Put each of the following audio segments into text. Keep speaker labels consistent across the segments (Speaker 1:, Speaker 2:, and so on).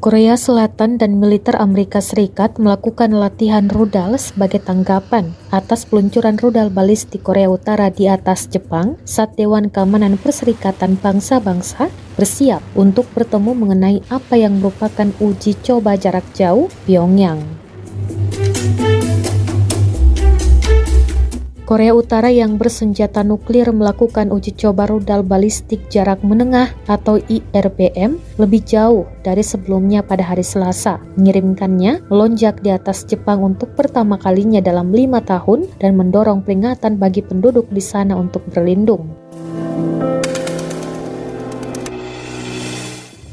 Speaker 1: Korea Selatan dan militer Amerika Serikat melakukan latihan rudal sebagai tanggapan atas peluncuran rudal balistik Korea Utara di atas Jepang saat Dewan Keamanan Perserikatan Bangsa-Bangsa bersiap untuk bertemu mengenai apa yang merupakan uji coba jarak jauh Pyongyang. Korea Utara yang bersenjata nuklir melakukan uji coba rudal balistik jarak menengah atau IRBM lebih jauh dari sebelumnya pada hari Selasa, mengirimkannya melonjak di atas Jepang untuk pertama kalinya dalam 5 tahun dan mendorong peringatan bagi penduduk di sana untuk berlindung.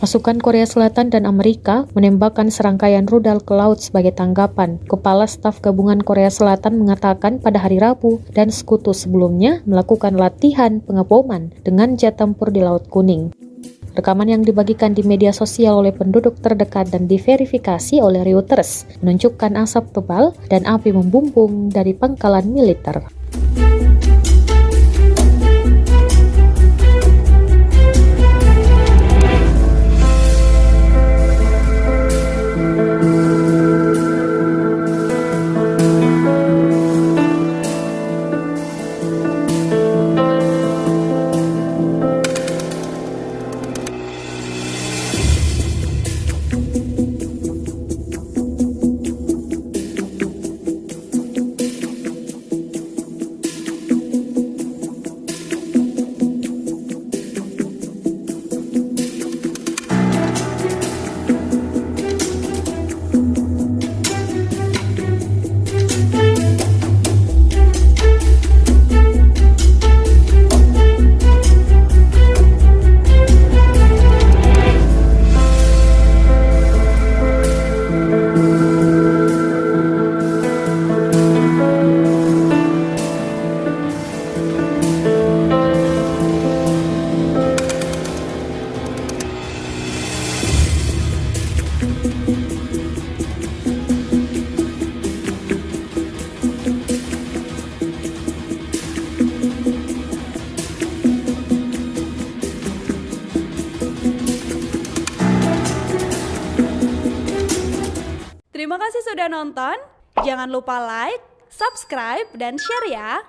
Speaker 1: Pasukan Korea Selatan dan Amerika menembakkan serangkaian rudal ke laut sebagai tanggapan. Kepala Staf Gabungan Korea Selatan mengatakan pada hari Rabu dan sekutu sebelumnya melakukan latihan pengeboman dengan jet tempur di Laut Kuning. Rekaman yang dibagikan di media sosial oleh penduduk terdekat dan diverifikasi oleh Reuters menunjukkan asap tebal dan api membumbung dari pangkalan militer.
Speaker 2: Terima kasih sudah nonton. Jangan lupa like, subscribe, dan share ya.